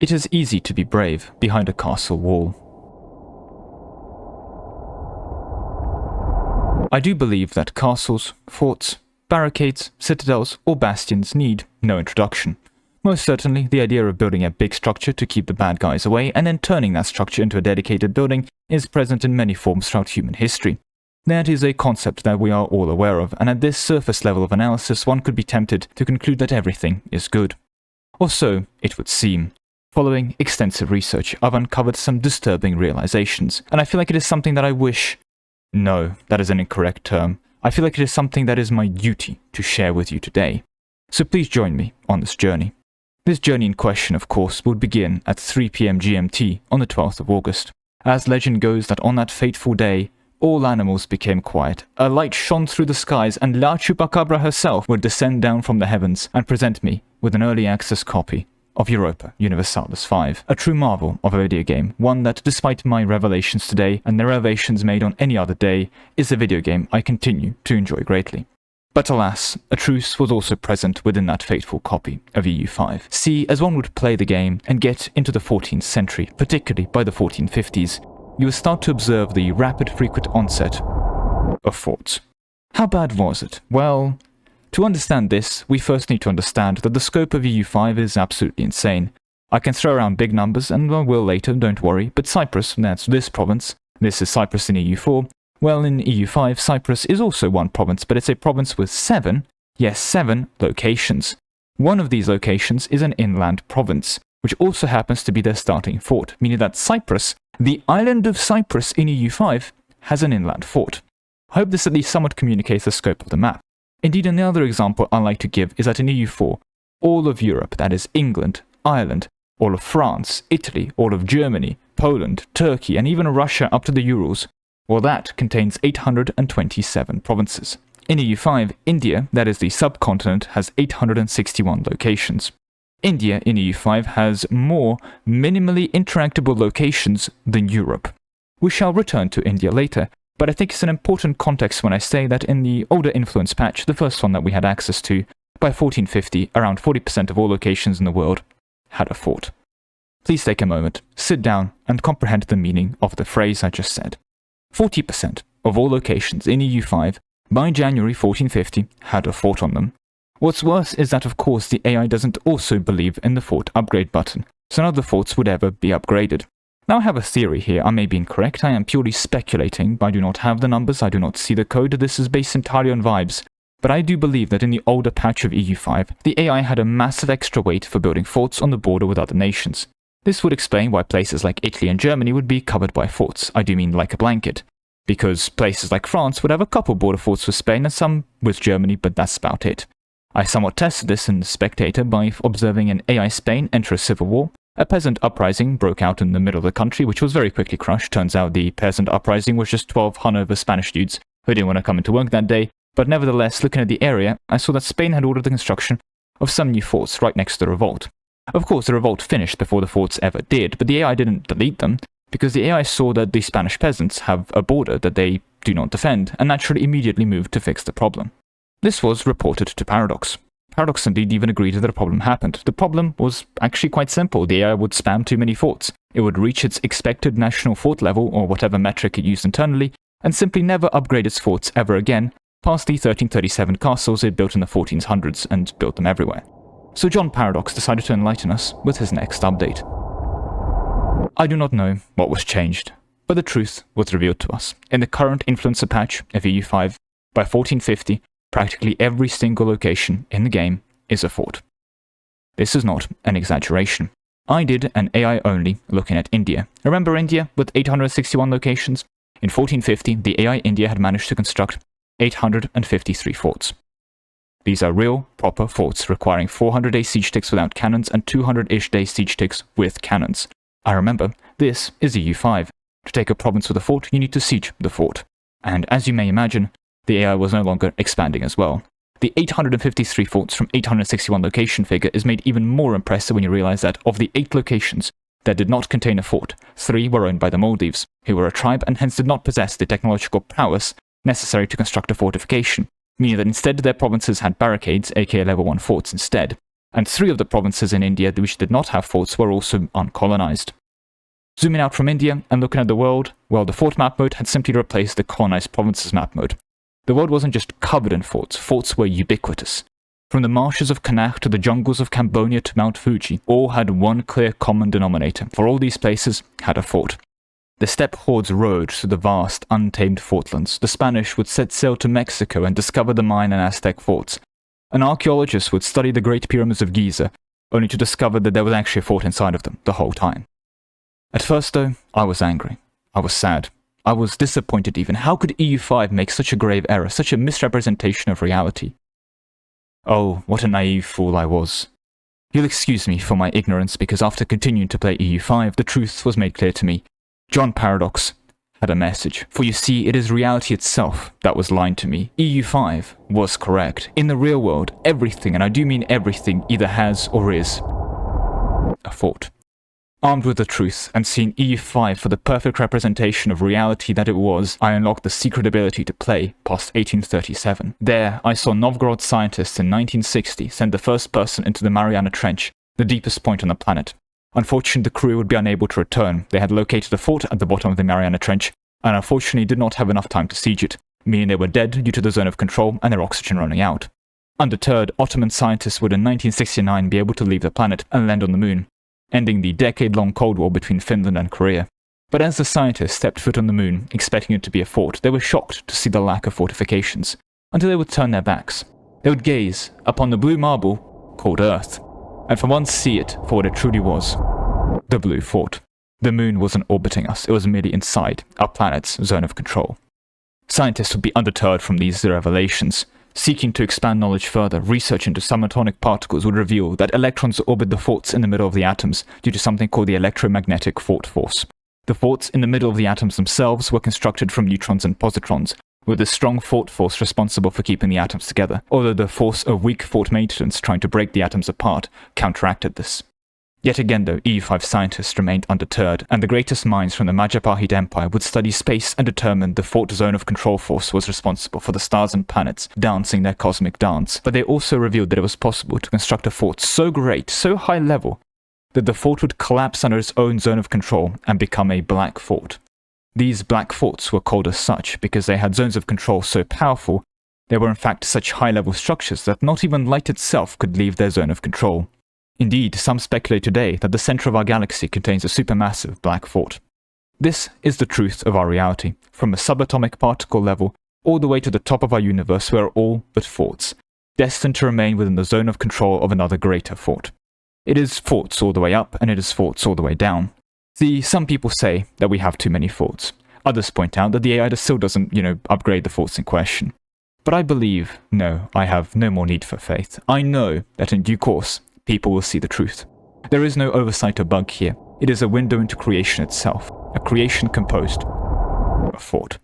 It is easy to be brave behind a castle wall. I do believe that castles, forts, barricades, citadels, or bastions need no introduction. Most certainly, the idea of building a big structure to keep the bad guys away and then turning that structure into a dedicated building is present in many forms throughout human history. That is a concept that we are all aware of, and at this surface level of analysis one could be tempted to conclude that everything is good. Or so it would seem. Following extensive research, I've uncovered some disturbing realizations, and I feel like it is something that I wish... No, that is an incorrect term. I feel like it is something that is my duty to share with you today. So please join me on this journey. This journey in question, of course, would begin at 3 PM GMT on the 12th of August. As legend goes that on that fateful day, all animals became quiet. A light shone through the skies, and La Chupacabra herself would descend down from the heavens and present me with an early access copy of Europa Universalis 5. A true marvel of a video game, one that, despite my revelations today and the revelations made on any other day, is a video game I continue to enjoy greatly. But alas, a truce was also present within that fateful copy of EU5. See, as one would play the game and get into the 14th century, particularly by the 1450s, you would start to observe the rapid frequent onset of forts. How bad was it? Well, to understand this, we first need to understand that the scope of EU5 is absolutely insane. I can throw around big numbers, and I will later, don't worry, but Cyprus, that's this province, this is Cyprus in EU4, well, in EU5, Cyprus is also one province, but it's a province with 7 locations. One of these locations is an inland province, which also happens to be their starting fort, meaning that Cyprus, the island of Cyprus in EU5, has an inland fort. I hope this at least somewhat communicates the scope of the map. Indeed, another example I like to give is that in EU4, all of Europe, that is England, Ireland, all of France, Italy, all of Germany, Poland, Turkey, and even Russia up to the Urals, well, that contains 827 provinces. In EU5, India, that is the subcontinent, has 861 locations. India in EU5 has more minimally interactable locations than Europe. We shall return to India later, but I think it's an important context when I say that in the older influence patch, the first one that we had access to, by 1450, around 40% of all locations in the world had a fort. Please take a moment, sit down, and comprehend the meaning of the phrase I just said. 40% of all locations in EU5 by January 1450 had a fort on them. What's worse is that of course the AI doesn't also believe in the fort upgrade button, so none of the forts would ever be upgraded. Now I have a theory here, I may be incorrect, I am purely speculating, I do not have the numbers, I do not see the code, this is based entirely on vibes, but I do believe that in the older patch of EU5, the AI had a massive extra weight for building forts on the border with other nations. This would explain why places like Italy and Germany would be covered by forts, I do mean like a blanket, because places like France would have a couple border forts with Spain and some with Germany, but that's about it. I somewhat tested this in The Spectator by observing an AI Spain enter a civil war. A peasant uprising broke out in the middle of the country, which was very quickly crushed. Turns out the peasant uprising was just 12 hungover Spanish dudes who didn't want to come into work that day, but nevertheless, looking at the area, I saw that Spain had ordered the construction of some new forts right next to the revolt. Of course, the revolt finished before the forts ever did, but the AI didn't delete them, because the AI saw that the Spanish peasants have a border that they do not defend, and naturally immediately moved to fix the problem. This was reported to Paradox. Paradox indeed even agreed that a problem happened. The problem was actually quite simple. The AI would spam too many forts. It would reach its expected national fort level, or whatever metric it used internally, and simply never upgrade its forts ever again, past the 1337 castles it built in the 1400s and built them everywhere. So John Paradox decided to enlighten us with his next update. I do not know what was changed, but the truth was revealed to us. In the current influencer patch of EU5, by 1450, practically every single location in the game is a fort. This is not an exaggeration. I did an AI only looking at India. Remember India with 861 locations? In 1450, the AI India had managed to construct 853 forts. These are real, proper forts requiring 400-day siege ticks without cannons and 200-ish day siege ticks with cannons. I remember, this is EU5. To take a province with a fort, you need to siege the fort. And as you may imagine, the AI was no longer expanding as well. The 853 forts from 861 location figure is made even more impressive when you realize that of the 8 locations that did not contain a fort, 3 were owned by the Maldives, who were a tribe and hence did not possess the technological prowess necessary to construct a fortification, meaning that instead their provinces had barricades, aka level 1 forts instead. and 3 of the provinces in India which did not have forts were also uncolonized. Zooming out from India and looking at the world, well, the fort map mode had simply replaced the colonized provinces map mode. The world wasn't just covered in forts, forts were ubiquitous. From the marshes of Connacht to the jungles of Cambodia to Mount Fuji, all had one clear common denominator, for all these places had a fort. The steppe hordes rode through the vast, untamed fortlands. The Spanish would set sail to Mexico and discover the Mayan and Aztec forts. An archaeologist would study the Great Pyramids of Giza, only to discover that there was actually a fort inside of them the whole time. At first, though, I was angry. I was sad. I was disappointed even. How could EU5 make such a grave error, such a misrepresentation of reality? Oh, what a naive fool I was. You'll excuse me for my ignorance, because after continuing to play EU5, the truth was made clear to me. John Paradox had a message, for you see, it is reality itself that was lying to me. EU5 was correct. In the real world, everything, and I do mean everything, either has or is a fort. Armed with the truth, and seeing EU5 for the perfect representation of reality that it was, I unlocked the secret ability to play past 1837. There, I saw Novgorod scientists in 1960 send the first person into the Mariana Trench, the deepest point on the planet. Unfortunately, the crew would be unable to return. They had located a fort at the bottom of the Mariana Trench, and unfortunately did not have enough time to siege it, meaning they were dead due to the zone of control and their oxygen running out. Undeterred, Ottoman scientists would in 1969 be able to leave the planet and land on the moon, ending the decade-long Cold War between Finland and Korea. But as the scientists stepped foot on the moon, expecting it to be a fort, they were shocked to see the lack of fortifications, until they would turn their backs. They would gaze upon the blue marble called Earth, and for once see it for what it truly was, the Blue Fort. The moon wasn't orbiting us, it was merely inside our planet's zone of control. Scientists would be undeterred from these revelations. Seeking to expand knowledge further, research into subatomic particles would reveal that electrons orbit the forts in the middle of the atoms due to something called the electromagnetic fort force. The forts in the middle of the atoms themselves were constructed from neutrons and positrons, with a strong fort force responsible for keeping the atoms together, although the force of weak fort maintenance trying to break the atoms apart counteracted this. Yet again though, EU5 scientists remained undeterred, and the greatest minds from the Majapahit Empire would study space and determine the fort zone of control force was responsible for the stars and planets dancing their cosmic dance. But they also revealed that it was possible to construct a fort so great, so high level, that the fort would collapse under its own zone of control and become a black fort. These black forts were called as such because they had zones of control so powerful, they were in fact such high-level structures that not even light itself could leave their zone of control. Indeed, some speculate today that the center of our galaxy contains a supermassive black fort. This is the truth of our reality, from a subatomic particle level all the way to the top of our universe. We are all but forts, destined to remain within the zone of control of another greater fort. It is forts all the way up, and it is forts all the way down. See, some people say that we have too many forts. Others point out that the AI still doesn't, upgrade the forts in question. But I believe, no, I have no more need for faith. I know that in due course, people will see the truth. There is no oversight or bug here. It is a window into creation itself, a creation composed of fort.